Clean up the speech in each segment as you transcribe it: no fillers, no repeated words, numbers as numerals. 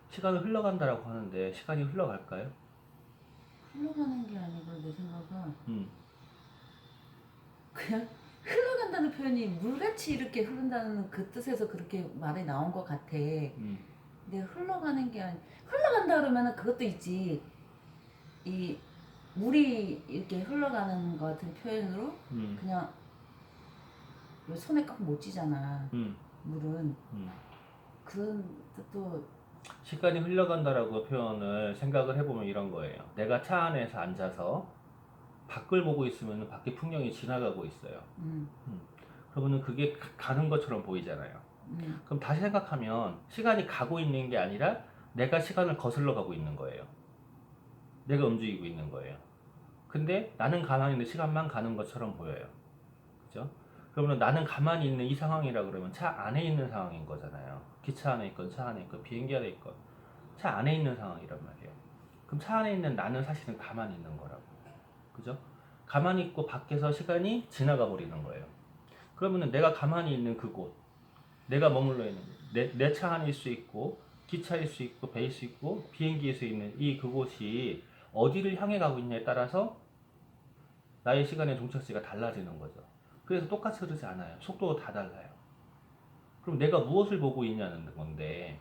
시간은 흘러간다라고 하는데 시간이 흘러갈까요? 흘러가는 게 아니고 내 생각은 음, 그냥 흘러간다는 표현이 물같이 이렇게 흐른다는 그 뜻에서 그렇게 말이 나온 것 같아. 음, 근데 흘러가는 게 아니 흘러간다 그러면은 그것도 있지. 이 물이 이렇게 흘러가는 것 같은 표현으로 음, 그냥 왜 손에 꽉 못 쥐잖아. 음, 물은 음. 그런 뜻도 시간이 흘러간다라고 표현을 생각을 해보면 이런 거예요. 내가 차 안에서 앉아서 밖을 보고 있으면 밖에 풍경이 지나가고 있어요. 음, 음. 그러면 그게 가는 것처럼 보이잖아요. 그럼 다시 생각하면 시간이 가고 있는 게 아니라 내가 시간을 거슬러 가고 있는 거예요. 내가 움직이고 있는 거예요. 근데 나는 가만히 있는 시간만 가는 것처럼 보여요. 그죠? 그러면 나는 가만히 있는 이 상황이라 그러면 차 안에 있는 상황인 거잖아요. 기차 안에 있건 차 안에 있건 비행기 안에 있건 차 안에 있는 상황이란 말이에요. 그럼 차 안에 있는 나는 사실은 가만히 있는 거라고. 그죠? 가만히 있고 밖에서 시간이 지나가 버리는 거예요. 그러면은 내가 가만히 있는 그곳, 내가 머물러 있는 내 차 안일 수 있고 기차일 수 있고 배일 수 있고 비행기일 수 있는 이 그곳이 어디를 향해 가고 있냐에 따라서 나의 시간의 종착지가 달라지는 거죠. 그래서 똑같이 흐르지 않아요. 속도도 다 달라요. 그럼 내가 무엇을 보고 있냐는 건데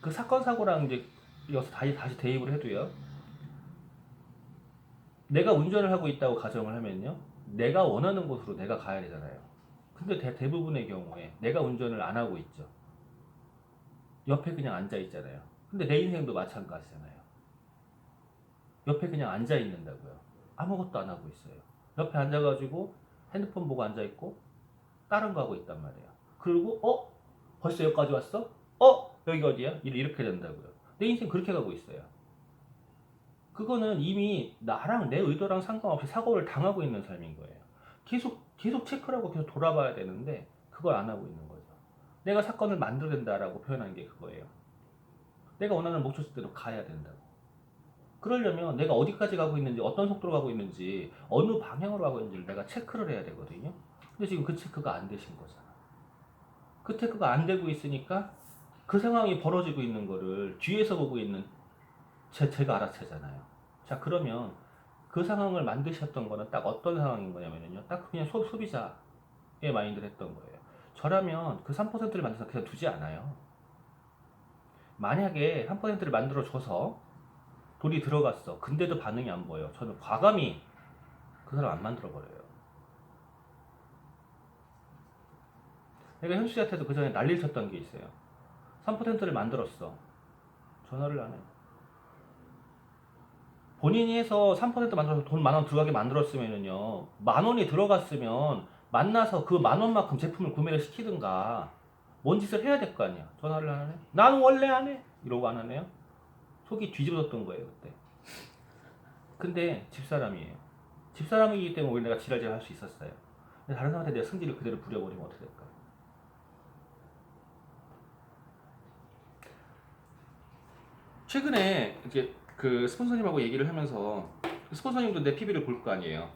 그 사건 사고랑 이제 여기서 다시 대입을 해도요. 내가 운전을 하고 있다고 가정을 하면요. 내가 원하는 곳으로 내가 가야 되잖아요. 근데 대부분의 경우에 내가 운전을 안 하고 있죠. 옆에 그냥 앉아 있잖아요. 근데 내 인생도 마찬가지잖아요. 옆에 그냥 앉아 있는다고요. 아무것도 안 하고 있어요. 옆에 앉아가지고 핸드폰 보고 앉아 있고 다른 거 하고 있단 말이에요. 그리고 벌써 여기까지 왔어? 여기가 어디야? 이렇게 된다고요. 내 인생 그렇게 가고 있어요. 그거는 이미 나랑 내 의도랑 상관없이 사고를 당하고 있는 삶인 거예요. 계속 체크를 하고 계속 돌아봐야 되는데 그걸 안 하고 있는 거죠. 내가 사건을 만들어낸다라고 표현한 게 그거예요. 내가 원하는 목적지대로 가야 된다고. 그러려면 내가 어디까지 가고 있는지, 어떤 속도로 가고 있는지, 어느 방향으로 가고 있는지를 내가 체크를 해야 되거든요. 근데 지금 그 체크가 안 되신 거잖아. 그 체크가 안 되고 있으니까 그 상황이 벌어지고 있는 거를 뒤에서 보고 있는 제가 알아채잖아요. 자, 그러면 그 상황을 만드셨던 거는 딱 어떤 상황인 거냐면요. 딱 그냥 소비자의 마인드를 했던 거예요. 저라면 그 3%를 만들어서 그냥 두지 않아요. 만약에 3%를 만들어줘서 돈이 들어갔어. 근데도 반응이 안 보여. 저는 과감히 그 사람 안 만들어버려요. 내가 현수 씨한테도 그 전에 난리를 쳤던 게 있어요. 3%를 만들었어. 전화를 안 해. 본인이 해서 3% 만들어서 돈 10,000원 들어가게 만들었으면은요, 10,000원이 들어갔으면 만나서 그 10,000원만큼 제품을 구매를 시키든가, 뭔 짓을 해야 될 거 아니야. 전화를 안 하네? 나는 원래 안 해! 이러고 안 하네요? 속이 뒤집어졌던 거예요, 그때. 근데 집사람이에요. 집사람이기 때문에 오히려 내가 지랄지랄 할 수 있었어요. 근데 다른 사람한테 내가 승질을 그대로 부려버리면 어떻게 될까? 최근에 이제 그 스폰서님하고 얘기를 하면서 스폰서님도 내 PB를 볼 거 아니에요.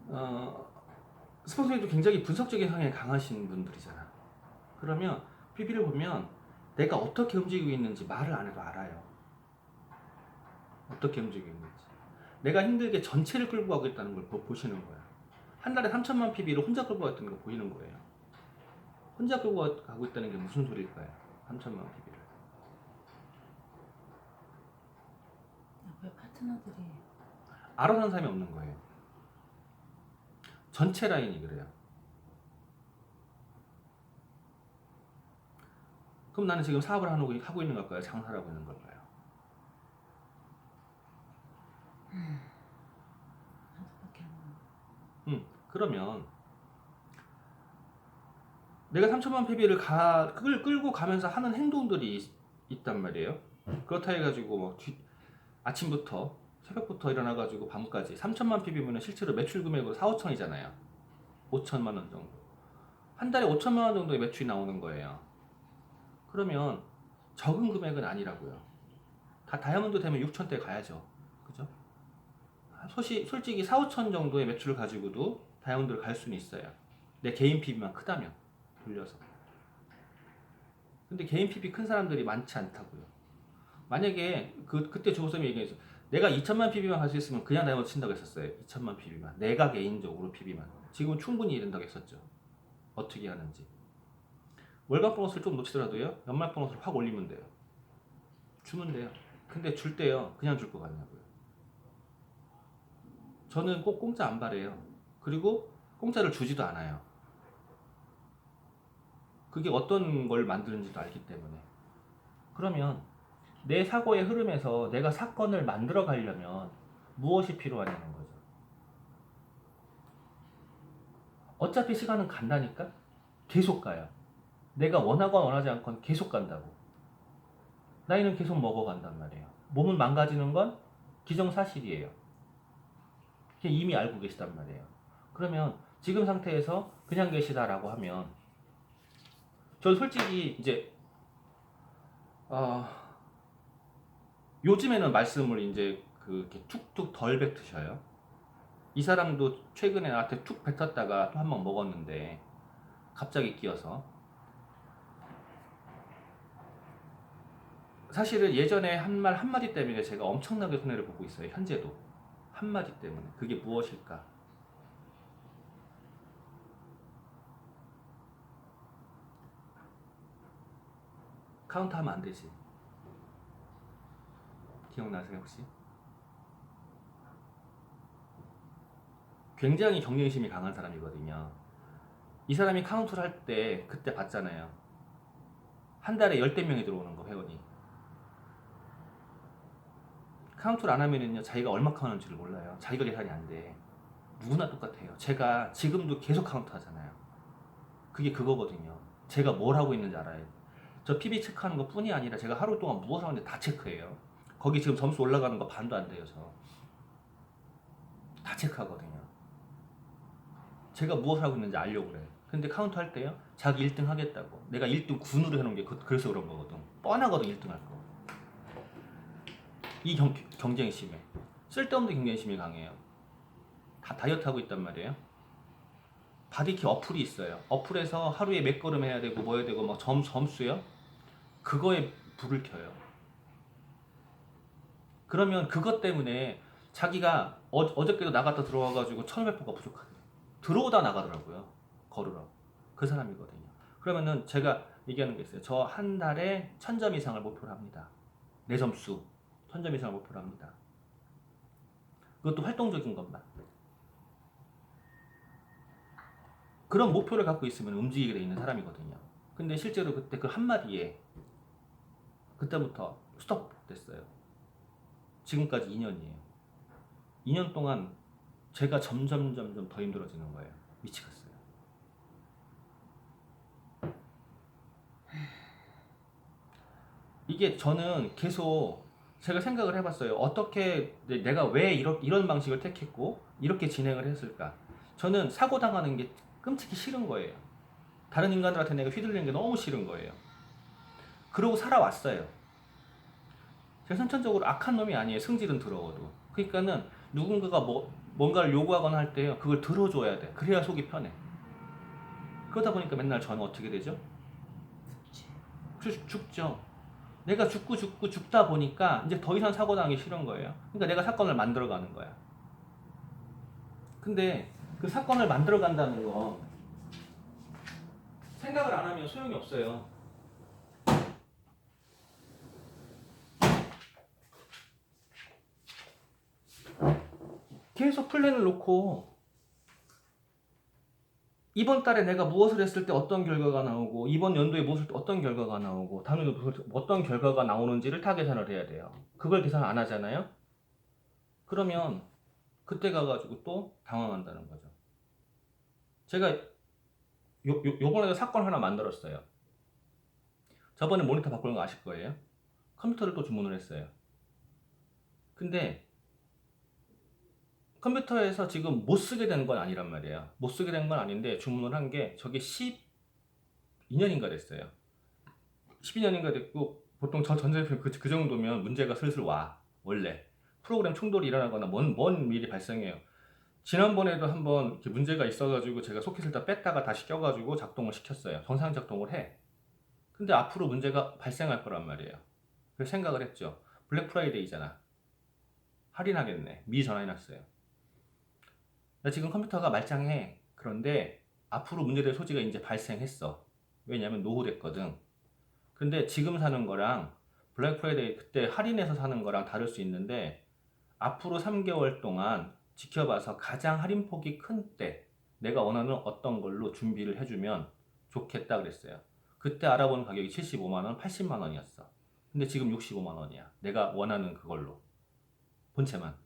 어, 스폰서님도 굉장히 분석적인 성향이 강하신 분들이잖아. 그러면 PB를 보면 내가 어떻게 움직이고 있는지 말을 안 해도 알아요. 어떻게 움직이고 있는지. 내가 힘들게 전체를 끌고 가고 있다는 걸 보시는 거야. 한 달에 3천만 PB를 혼자 끌고 갔다는 거 보이는 거예요. 혼자 끌고 가고 있다는 게 무슨 소리일까요? 3천만 PB를. 옆에 파트너들이 알아서 하는 사람이 없는 거예요. 전체 라인이 그래요. 그럼 나는 지금 사업을 하고 있는 걸까요? 장사를 하고 있는 걸까요? 하나밖에 안 나와. 그러면 내가 3천만 PB를 끌고 가면서 하는 행동들이 있단 말이에요. 그렇다 해가지고 아침부터 새벽부터 일어나가지고 밤까지 3천만 PB면 실제로 매출 금액으로 4, 5천이잖아요. 5천만 원 정도. 한 달에 5천만 원 정도의 매출이 나오는 거예요. 그러면 적은 금액은 아니라고요. 다 다이아몬드 되면 6천대 가야죠. 그죠? 솔직히 4, 5천 정도의 매출을 가지고도 다이아몬드를 갈 수는 있어요. 내 개인 PB만 크다면 돌려서. 근데 개인 PB 큰 사람들이 많지 않다고요. 만약에 그때 조호쌤이 얘기했어. 내가 2천만 PB만 갈 수 있으면 그냥 다이아몬드 친다고 했었어요. 2천만 PB만. 내가 개인적으로 PB만. 지금은 충분히 된다고 했었죠. 어떻게 하는지. 월간 보너스를 좀 놓치더라도요. 연말 보너스를 확 올리면 돼요. 주면 돼요. 근데 줄 때요. 그냥 줄 것 같냐고요. 저는 꼭 공짜 안 바래요. 그리고 공짜를 주지도 않아요. 그게 어떤 걸 만드는지도 알기 때문에. 그러면 내 사고의 흐름에서 내가 사건을 만들어 가려면 무엇이 필요하냐는 거죠. 어차피 시간은 간다니까? 계속 가요. 내가 원하건 원하지 않건 계속 간다고. 나이는 계속 먹어간단 말이에요. 몸은 망가지는 건 기정사실이에요. 이미 알고 계시단 말이에요. 그러면 지금 상태에서 그냥 계시다라고 하면 저는 솔직히 이제 요즘에는 말씀을 이제 이렇게 툭툭 덜 뱉으셔요. 이 사람도 최근에 나한테 툭 뱉었다가 또 한 번 먹었는데 갑자기 끼어서 사실은 예전에 한 말 한마디 때문에 제가 엄청나게 손해를 보고 있어요. 현재도 한마디 때문에. 그게 무엇일까? 카운트하면 안 되지. 기억나세요 혹시? 굉장히 경쟁심이 강한 사람이거든요. 이 사람이 카운트를 할 때 그때 봤잖아요. 한 달에 10대 명이 들어오는 거 회원이. 카운트를 안 하면은요 자기가 얼마큼 하는지를 몰라요. 자기가 계산이 안 돼. 누구나 똑같아요. 제가 지금도 계속 카운트 하잖아요. 그게 그거거든요. 제가 뭘 하고 있는지 알아요. 저 PB 체크하는 것 뿐이 아니라 제가 하루 동안 무엇을 하는지 다 체크해요. 거기 지금 점수 올라가는 거 반도 안 돼요. 저 다 체크하거든요. 제가 무엇을 하고 있는지 알려고 그래요. 근데 카운트 할 때요 자기 1등 하겠다고. 내가 1등 군으로 해놓은 게 그래서 그런 거거든. 뻔하거든 1등 할 거. 이 경쟁이 심해. 쓸데없는 경쟁심이 강해요. 다 다이어트 하고 있단 말이에요. 바디키 어플이 있어요. 어플에서 하루에 몇 걸음 해야 되고 뭐 해야 되고 막 점수요. 그거에 불을 켜요. 그러면 그것 때문에 자기가 어저께도 나갔다 들어와가지고 1500보가 부족하대. 들어오다 나가더라고요. 걸으러. 그 사람이거든요. 그러면은 제가 얘기하는 게 있어요. 저 한 달에 1000점 이상을 목표로 합니다. 내 점수 1000점 이상을 목표로 합니다. 그것도 활동적인 것만. 그런 목표를 갖고 있으면 움직이게 돼 있는 사람이거든요. 근데 실제로 그때 그 한마디에 그때부터 스톱 됐어요. 지금까지 2년이에요. 2년 동안 제가 점점 더 힘들어지는 거예요. 미치겠어요. 이게 저는 계속 제가 생각을 해봤어요. 어떻게 내가 왜 이런 방식을 택했고 이렇게 진행을 했을까? 저는 사고 당하는 게 끔찍히 싫은 거예요. 다른 인간들한테 내가 휘둘리는 게 너무 싫은 거예요. 그러고 살아왔어요. 제가 선천적으로 악한 놈이 아니에요. 승질은 들어오도. 그러니까는 누군가가 뭔가를 요구하거나 할 때요. 그걸 들어줘야 돼. 그래야 속이 편해. 그러다 보니까 맨날 저는 어떻게 되죠? 죽죠. 내가 죽다 보니까 이제 더 이상 사고 당하기 싫은 거예요. 그러니까 내가 사건을 만들어 가는 거야. 근데 그 사건을 만들어 간다는 거 생각을 안 하면 소용이 없어요. 계속 플랜을 놓고 이번 달에 내가 무엇을 했을 때 어떤 결과가 나오고 이번 연도에 무엇을 어떤 결과가 나오고 다음 연도에 어떤 결과가 나오는지를 다 계산을 해야 돼요. 그걸 계산 안 하잖아요. 그러면 그때 가가지고 또 당황한다는 거죠. 제가 요번에도 사건 하나 만들었어요. 저번에 모니터 바꾸는 거 아실 거예요. 컴퓨터를 또 주문을 했어요. 근데 컴퓨터에서 지금 못 쓰게 된 건 아니란 말이에요. 못 쓰게 된 건 아닌데 주문을 한 게 저게 12년인가 됐어요. 12년인가 됐고 보통 저 전자제품 그 정도면 문제가 슬슬 와. 원래 프로그램 충돌이 일어나거나 뭔 일이 발생해요. 지난번에도 한번 이렇게 문제가 있어가지고 제가 소켓을 다 뺐다가 다시 껴가지고 작동을 시켰어요. 정상 작동을 해. 근데 앞으로 문제가 발생할 거란 말이에요. 그래서 생각을 했죠. 블랙 프라이데이잖아. 할인하겠네. 미리 전화해놨어요. 나 지금 컴퓨터가 말짱해. 그런데 앞으로 문제될 소지가 이제 발생했어. 왜냐면 노후됐거든. 근데 지금 사는 거랑 블랙 프라이데이 그때 할인해서 사는 거랑 다를 수 있는데 앞으로 3개월 동안 지켜봐서 가장 할인폭이 큰 때 내가 원하는 어떤 걸로 준비를 해주면 좋겠다 그랬어요. 그때 알아본 가격이 75만 원, 80만 원이었어. 근데 지금 65만 원이야. 내가 원하는 그걸로. 본체만.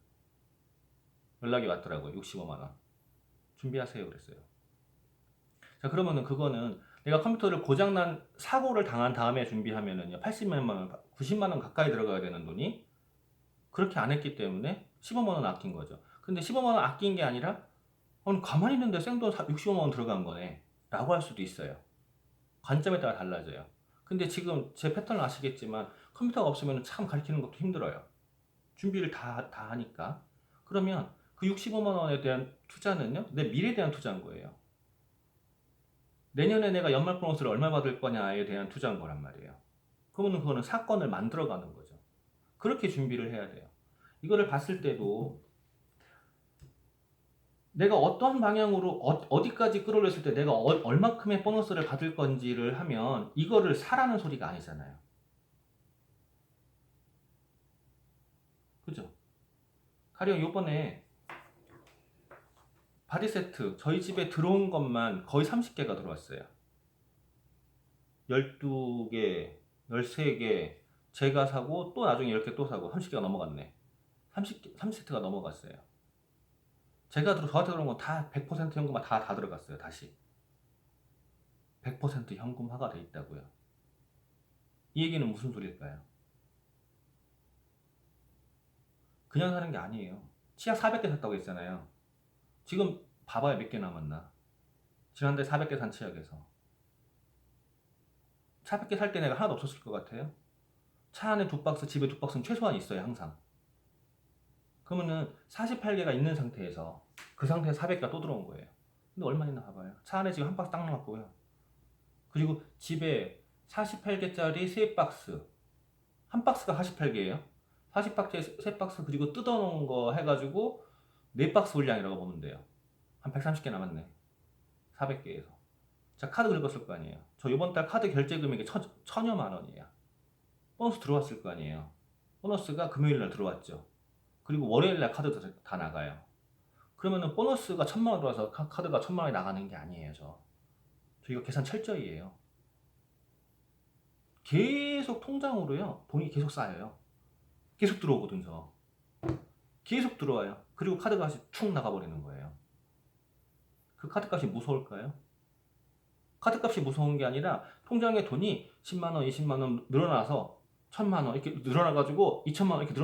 연락이 왔더라고요. 65만 원. 준비하세요 그랬어요. 자, 그러면은 그거는 내가 컴퓨터를 고장난 사고를 당한 다음에 준비하면은요. 80만 원, 90만 원 가까이 들어가야 되는 돈이 그렇게 안 했기 때문에 15만 원 아낀 거죠. 근데 15만 원 아낀 게 아니라 가만히 있는데 생돈 65만 원 들어간 거네 라고 할 수도 있어요. 관점에 따라 달라져요. 근데 지금 제 패턴을 아시겠지만 컴퓨터가 없으면 참 가르치는 것도 힘들어요. 준비를 다 하니까. 그러면 그 65만 원에 대한 투자는요, 내 미래에 대한 투자인 거예요. 내년에 내가 연말 보너스를 얼마 받을 거냐에 대한 투자인 거란 말이에요. 그러면 그거는 사건을 만들어가는 거죠. 그렇게 준비를 해야 돼요. 이거를 봤을 때도 내가 어떠한 방향으로 어디까지 끌어올렸을 때 내가 얼마큼의 보너스를 받을 건지를 하면 이거를 사라는 소리가 아니잖아요. 그죠? 가령 요번에 바디 세트 저희 집에 들어온 것만 거의 30개가 들어왔어요. 12개, 13개 제가 사고 또 나중에 이렇게 또 사고 30개가 넘어갔네. 30세트가 넘어갔어요. 저한테 들어온 건 다 100% 현금화 다 들어갔어요. 다시 100% 현금화가 돼 있다고요. 이 얘기는 무슨 소리일까요? 그냥 사는 게 아니에요. 치약 400개 샀다고 했잖아요. 지금 봐봐요. 몇 개 남았나. 지난달에 400개 산 치약에서 400개 살 때 내가 하나도 없었을 것 같아요. 차 안에 2박스, 집에 2박스는 최소한 있어요. 항상. 그러면은 48개가 있는 상태에서 그 상태에서 400개가 또 들어온 거예요. 근데 얼마 있나 봐봐요. 차 안에 지금 한 박스 딱 남았고요. 그리고 집에 48개짜리 3박스, 한 박스가 48개예요. 40박스에 3박스 그리고 뜯어놓은 거 해가지고 4박스 분량이라고 보면 돼요. 한 130개 남았네. 400개에서. 자, 카드 긁었을 거 아니에요. 저 이번 달 카드 결제 금액이 천여만 원이에요. 보너스 들어왔을 거 아니에요. 보너스가 금요일 날 들어왔죠. 그리고 월요일 날 카드 다 나가요. 그러면은 보너스가 1000만 원 들어와서 카드가 1000만 원이 나가는 게 아니에요. 저 이거 계산 철저히 해요. 계속 통장으로요. 돈이 계속 쌓여요. 계속 들어오거든 저. 계속 들어와요. 그리고 카드값이 툭 나가버리는 거예요. 그 카드값이 무서울까요? 카드값이 무서운 게 아니라 통장에 돈이 10만 원, 20만 원 늘어나서 1000만 원 이렇게 늘어나가지고 2천만 원 이렇게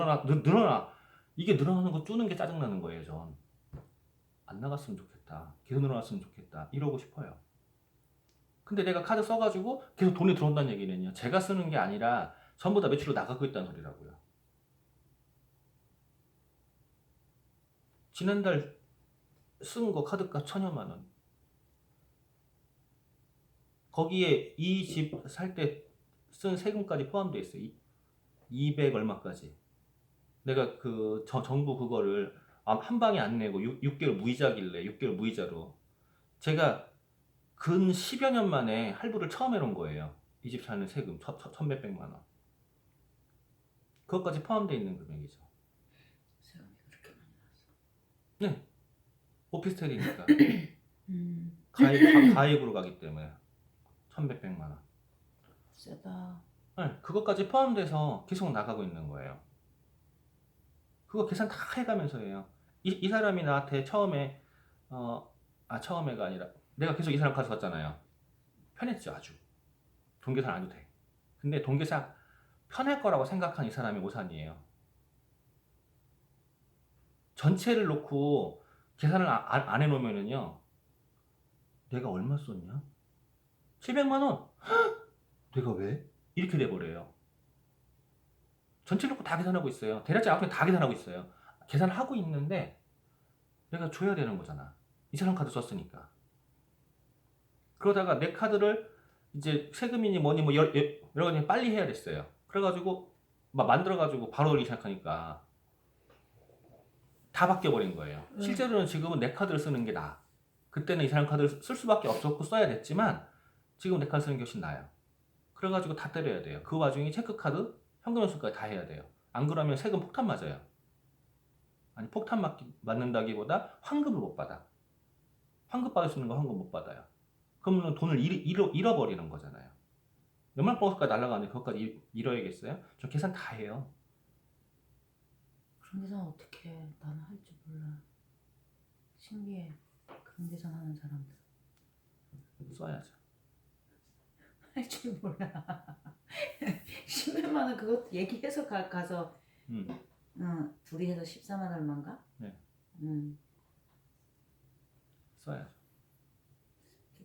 늘어나. 이게 늘어나는 거 쪼는 게 짜증나는 거예요. 전. 안 나갔으면 좋겠다. 계속 늘어났으면 좋겠다. 이러고 싶어요. 근데 내가 카드 써가지고 계속 돈이 들어온다는 얘기는요. 제가 쓰는 게 아니라 전부 다 매출로 나가고 있다는 소리라고요. 지난달 쓴 거 카드값 1000여만 원. 거기에 이 집 살 때 쓴 세금까지 포함되어 있어요. 200 얼마까지. 내가 그 정부 그거를 한 방에 안 내고 6개월 무이자길래 6개월 무이자로 제가 근 10여 년 만에 할부를 처음 해놓은 거예요. 이 집 사는 세금 1,몇백만 원. 그것까지 포함되어 있는 금액이죠. 세금이 그렇게 많이 나왔어. 네. 오피스텔이니까 음, 가입으로 가기 때문에 1,몇백만 원. 세다. 네, 그것까지 포함돼서 계속 나가고 있는 거예요. 그거 계산 다 해가면서 해요. 이 사람이 나한테 처음에 처음에가 아니라 내가 계속 이 사람 카드 썼잖아요. 편했죠. 아주 돈 계산 안 해도 돼. 근데 돈 계산 편할 거라고 생각한 이 사람이 오산이에요. 전체를 놓고 계산을 안 해놓으면은요, 내가 얼마 썼냐? 700만 원? 내가 왜? 이렇게 돼버려요. 전체를 놓고 다 계산하고 있어요. 대략적 앞에 다 계산하고 있어요. 계산하고 있는데 내가 줘야 되는 거잖아. 이 사람 카드 썼으니까. 그러다가 내 카드를 이제 세금이니 뭐니 뭐 여러 가지 빨리 해야 됐어요. 그래가지고 막 만들어가지고 바로 올리기 시작하니까 다 바뀌어버린 거예요. 실제로는 지금은 내 카드를 쓰는 게 나아. 그때는 이 사람 카드를 쓸 수밖에 없었고 써야 됐지만 지금 내 카드 쓰는 게 훨씬 나아요. 그래가지고 다 때려야 돼요. 그 와중에 체크카드, 현금 연수까지 다 해야 돼요. 안 그러면 세금 폭탄 맞아요. 아니 폭탄 맞는다기보다 환급을 못 받아. 환급 받을 수 있는 거 환급 못 받아요. 그러면 돈을 잃어버리는 거잖아요. 연말보험까지 날라가는데 그것까지 잃어야겠어요? 저 계산 다 해요. 그런 계산 어떻게 해? 나는 할 줄 몰라. 신기해. 그런 계산 하는 사람들. 써야죠. 할 줄 몰라. 10몇만 원 그것 얘기해서 가서 둘이 해서 14만 얼마인가? 네. 써야죠.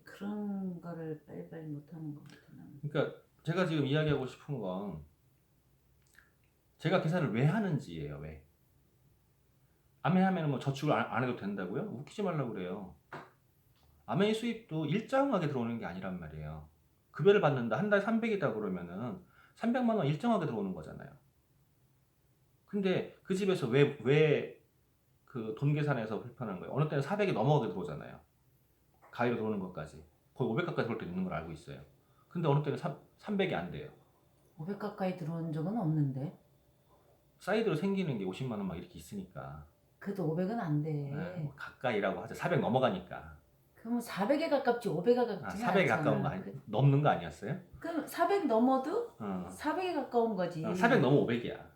그런 거를 빨리빨리 못하는 것 같아 나는. 그러니까 제가 지금 이야기하고 싶은 건 제가 계산을 왜 하는지예요. 왜? 아메하면 뭐 저축을 안 해도 된다고요? 웃기지 말라고 그래요. 아메의 수입도 일정하게 들어오는 게 아니란 말이에요. 급여를 받는다. 한 달에 300이다 그러면은 300만 원 일정하게 들어오는 거잖아요. 근데 그 집에서 왜 그 돈 계산에서 불편한 거예요? 어느 때는 400이 넘어가게 들어오잖아요. 가위로 들어오는 것까지. 거의 500 가까이 들어올 때 있는 걸 알고 있어요. 근데 어느 때는 300이 안 돼요. 500 가까이 들어온 적은 없는데. 사이드로 생기는 게 50만 원 막 이렇게 있으니까. 그래도 500은 안 돼. 네, 뭐 가까이라고 하죠. 400 넘어가니까. 그러면 400에 가깝지 500에 가깝지 400에 가까운 거 넘는 거 아니었어요? 그럼 400 넘어도 400에 가까운 거지. 400 넘어 500이야.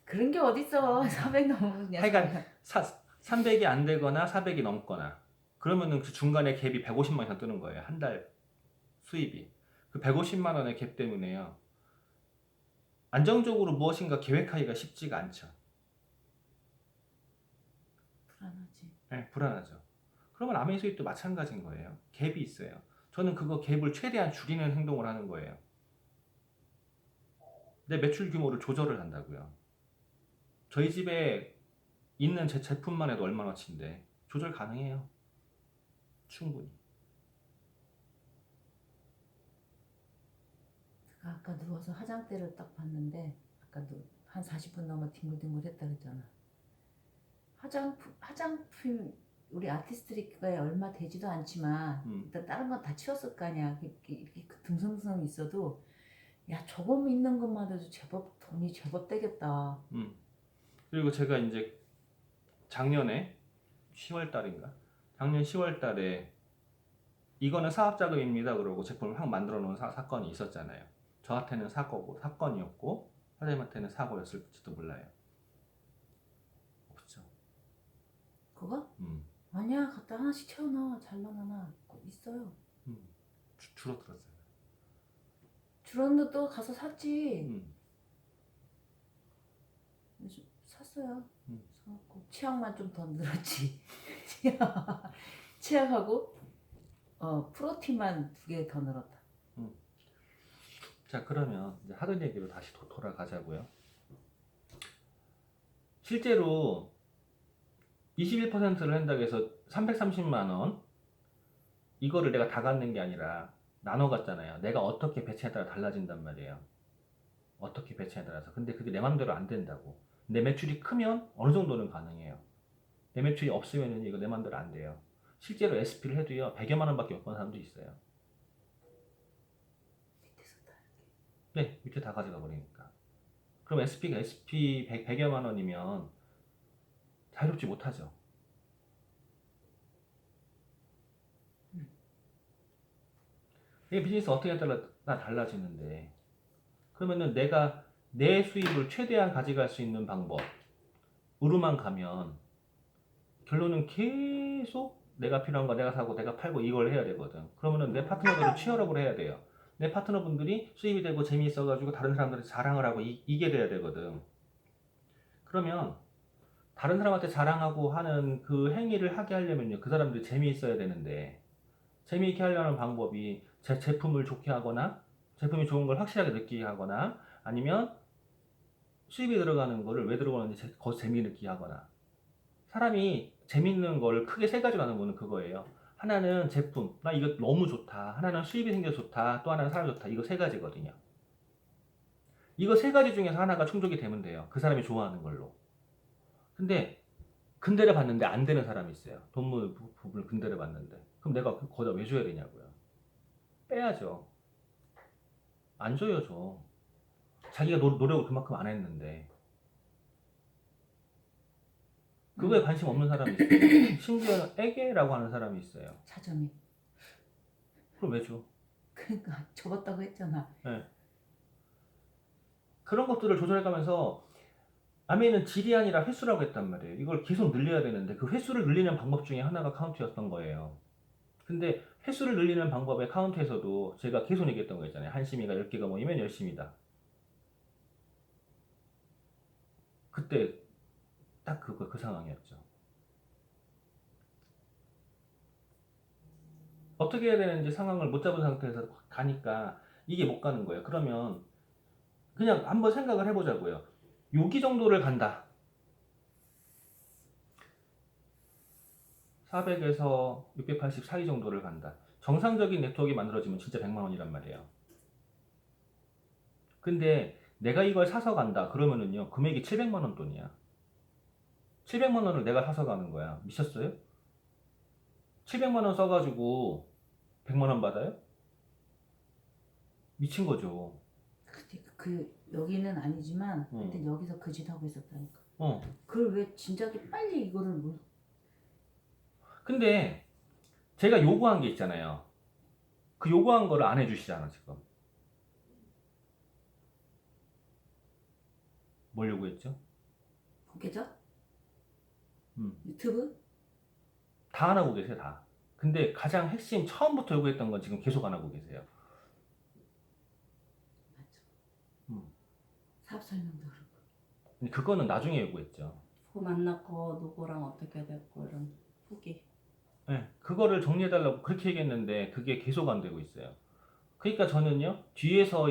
그런 게 어딨어. 400 넘으면. 하여간 300이 안 되거나 400이 넘거나 그러면은 그 중간에 갭이 150만 원 이상 뜨는 거예요. 한 달 수입이. 그 150만 원의 갭 때문에요. 안정적으로 무엇인가 계획하기가 쉽지가 않죠. 불안하지. 네, 불안하죠. 그러면 아메이 수입도 마찬가지인 거예요. 갭이 있어요. 저는 그거 갭을 최대한 줄이는 행동을 하는 거예요. 내 매출 규모를 조절을 한다고요. 저희 집에 있는 제 제품만 해도 얼마나치인데 조절 가능해요. 충분히. 아까 누워서 화장대를 딱 봤는데 아까 한 40분 넘어 뒹굴뒹굴 했다 그랬잖아. 화장품 우리 아티스트리크가 얼마 되지도 않지만 일단 다른 건 다 치웠을 거 아니야. 이렇게 듬성듬성 있어도 야 저거 있는 것만 해도 제법 돈이 제법 되겠다. 그리고 제가 이제 작년에 10월 달인가? 작년 10월 달에 이거는 사업 자금입니다. 그러고 제품을 확 만들어 놓은 사건이 있었잖아요. 저한테는 사건이었고 사장님한테는 사고였을지도 몰라요. 없죠. 그거? 아니야 갖다 하나씩 채워넣어. 잘 넣어놔. 있어요. 줄어들었어요. 줄었는데 또 가서 샀지. 샀어요. 사갖고 치약만 좀 더 늘었지. 치약하고 프로틴만 2개 더 늘었다. 자 그러면 이제 하던 얘기로 다시 돌아가자고요. 실제로 21%를 한다고 해서 330만 원 이거를 내가 다 갖는 게 아니라 나눠 갖잖아요. 내가 어떻게 배치에 따라 달라진단 말이에요. 어떻게 배치에 따라서. 근데 그게 내 맘대로 안 된다고. 내 매출이 크면 어느 정도는 가능해요. 내 매출이 없으면 이거 내 맘대로 안 돼요. 실제로 SP를 해도요 100여만 원밖에 못 버는 사람도 있어요. 네, 밑에 다 가져가 버리니까. 그럼 SP가 SP 100여만 원이면 자유롭지 못하죠. 이 비즈니스 어떻게 달라지는데 그러면은 내가 내 수입을 최대한 가져갈 수 있는 방법으로만 가면 결론은 계속 내가 필요한 거 내가 사고 내가 팔고 이걸 해야 되거든. 그러면은 내 파트너들을 취업을 해야 돼요. 내 파트너분들이 수입이 되고 재미있어가지고 다른 사람들한테 자랑을 하고 이게 돼야 되거든. 그러면 다른 사람한테 자랑하고 하는 그 행위를 하게 하려면요 그 사람들이 재미있어야 되는데 재미있게 하려는 방법이 제 제품을 좋게 하거나 제품이 좋은 걸 확실하게 느끼게 하거나 아니면 수입이 들어가는 거를 왜 들어가는지 재미 느끼게 하거나 사람이 재밌는 걸 크게 세 가지로 나누는 거는 그거예요. 하나는 제품, 나 이거 너무 좋다. 하나는 수입이 생겨서 좋다. 또 하나는 사람이 좋다. 이거 세 가지거든요. 이거 세 가지 중에서 하나가 충족이 되면 돼요. 그 사람이 좋아하는 걸로. 근데 근대를 봤는데 안 되는 사람이 있어요. 돈 부분을 근대를 봤는데. 그럼 내가 거기다 왜 줘야 되냐고요. 빼야죠. 안 줘요, 줘. 자기가 노력을 그만큼 안 했는데. 그거에 관심 없는 사람이 있어요. 심지어는 애게라고 하는 사람이 있어요. 차점이. 그럼 왜 줘? 그러니까 접었다고 했잖아. 네. 그런 것들을 조절해가면서 아메이는 질이 아니라 횟수라고 했단 말이에요. 이걸 계속 늘려야 되는데 그 횟수를 늘리는 방법 중에 하나가 카운트였던 거예요. 근데 횟수를 늘리는 방법의 카운트에서도 제가 계속 얘기했던 거 있잖아요. 한심이가 10개가 모이면 열심이다. 그때 딱 그 상황이었죠. 어떻게 해야 되는지 상황을 못 잡은 상태에서 가니까 이게 못 가는 거예요. 그러면 그냥 한번 생각을 해보자고요. 여기 정도를 간다. 400에서 680 사이 정도를 간다. 정상적인 네트워크가 만들어지면 진짜 100만 원이란 말이에요. 근데 내가 이걸 사서 간다. 그러면은요, 금액이 700만 원 돈이야. 700만 원을 내가 사서 가는 거야. 미쳤어요? 700만 원 써가지고 100만 원 받아요? 미친 거죠. 그 여기는 아니지만 하여튼 여기서 그 짓 하고 있었다니까. 그걸 왜 진작에 빨리 이거를 뭐. 근데 제가 요구한 게 있잖아요. 그 요구한 거를 안 해주시잖아 지금. 뭘 요구했죠? 보게죠? 유튜브? 다 안 하고 계세요 다. 근데 가장 핵심 처음부터 요구했던 건 지금 계속 안 하고 계세요. 맞죠. 사업 설명도 그렇고. 근데 그거는 나중에 요구했죠. 누구 만났고 누구랑 어떻게 됐고 이런 후기. 네, 그거를 정리해달라고 그렇게 얘기했는데 그게 계속 안 되고 있어요. 그러니까 저는요 뒤에서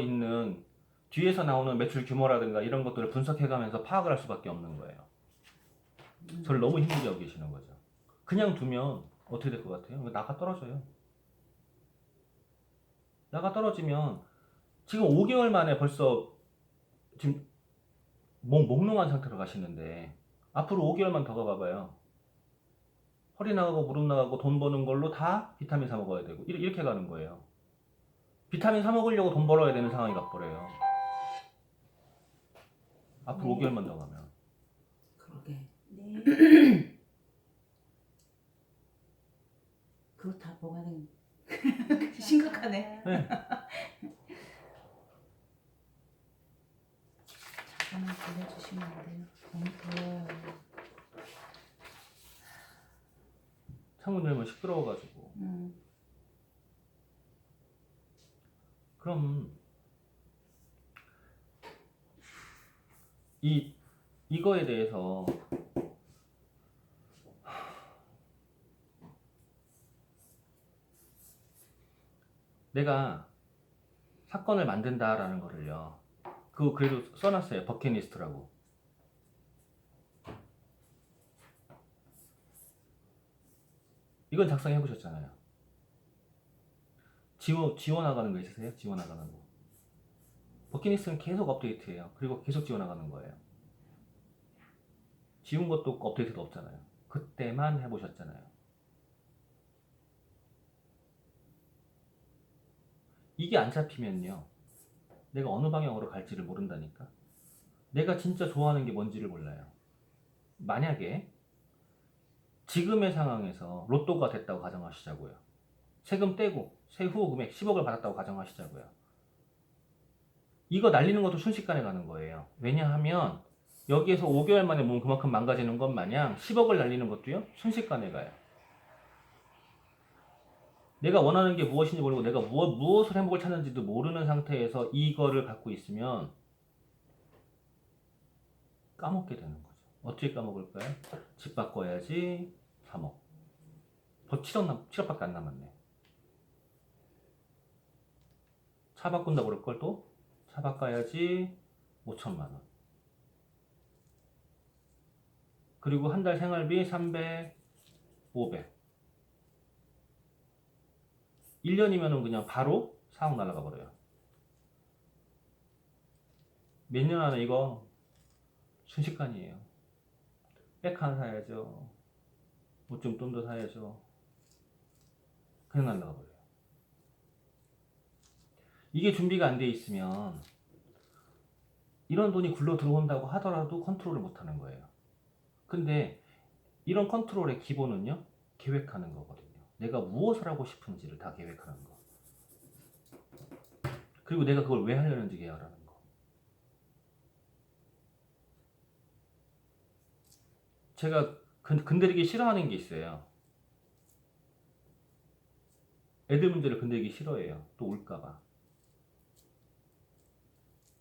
나오는 매출 규모라든가 이런 것들을 분석해가면서 파악을 할 수밖에 없는 거예요. 저를 너무 힘들게 하고 계시는 거죠. 그냥 두면 어떻게 될 것 같아요? 나가 떨어져요. 나가 떨어지면 지금 5개월 만에 벌써 지금 몽롱한 상태로 가시는데 앞으로 5개월만 더 가봐봐요. 허리 나가고 무릎 나가고 돈 버는 걸로 다 비타민 사 먹어야 되고 이렇게 가는 거예요. 비타민 사 먹으려고 돈 벌어야 되는 상황이 가버려요. 앞으로 5개월만 더 가면. 그러게. 네. 그거 다 보면은 심각하네. 네. 잠깐만 빌려주시면 안 돼요? 너무 더워요. 창문 열면 시끄러워가지고. 그럼 이거에 대해서 내가 사건을 만든다라는 거를요. 그거 그래도 써놨어요. 버킷리스트라고. 이건 작성해 보셨잖아요. 지워나가는 거 있으세요? 지워나가는 거. 버킷리스트는 계속 업데이트해요. 그리고 계속 지워나가는 거예요. 지운 것도 없고 업데이트도 없잖아요. 그때만 해보셨잖아요. 이게 안 잡히면요. 내가 어느 방향으로 갈지를 모른다니까. 내가 진짜 좋아하는 게 뭔지를 몰라요. 만약에 지금의 상황에서 로또가 됐다고 가정하시자고요. 세금 떼고 세후 금액 10억을 받았다고 가정하시자고요. 이거 날리는 것도 순식간에 가는 거예요. 왜냐하면 여기에서 5개월 만에 몸 그만큼 망가지는 것 마냥 10억을 날리는 것도요 순식간에 가요. 내가 원하는 게 무엇인지 모르고 내가 무엇을 행복을 찾는지도 모르는 상태에서 이거를 갖고 있으면 까먹게 되는 거죠. 어떻게 까먹을까요? 집 바꿔야지 3억. 더 7억밖에 안 남았네. 차 바꾼다고 그럴 걸 또? 차 바꿔야지 5천만 원. 그리고 한 달 생활비 300, 500. 1년이면은 그냥 바로 4억 날아가 버려요. 몇 년 안에 이거 순식간이에요. 백 하나 사야죠. 뭐 좀 더 사야죠. 그냥 날아가 버려요. 이게 준비가 안 돼 있으면 이런 돈이 굴러 들어온다고 하더라도 컨트롤을 못 하는 거예요. 근데 이런 컨트롤의 기본은요, 계획하는 거거든요. 내가 무엇을 하고 싶은지를 다 계획하는 거. 그리고 내가 그걸 왜 하려는지 계획하라는 거. 제가 건드리기 싫어하는 게 있어요. 애들 문제를 건드리기 싫어해요. 또 울까봐.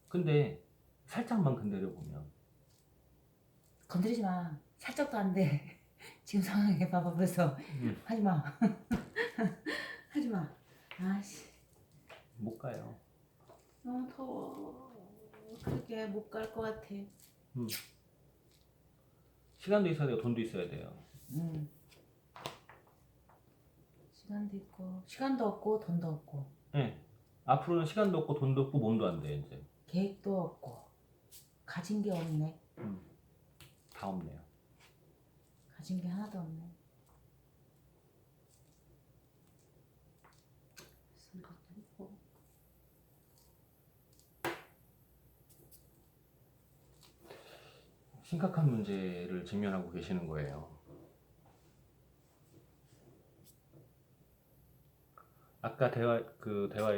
근데 살짝만 건드려 보면 건드리지 마. 살짝도 안 돼. 지금 상황에 봐봐 벌써. 하지 마. 하지 마. 아씨. 못 가요. 더워. 그러게 못 갈 것 같아. 시간도 있어야 돼요. 돈도 있어야 돼요. 시간도 있고 시간도 없고 돈도 없고 네. 앞으로는 시간도 없고 돈도 없고 몸도 안 돼. 이제 계획도 없고 가진 게 없네. 다 없네요. 가진 게 하나도 없네. 쓴 것도 있고. 심각한 문제를 직면하고 계시는 거예요. 아까 대화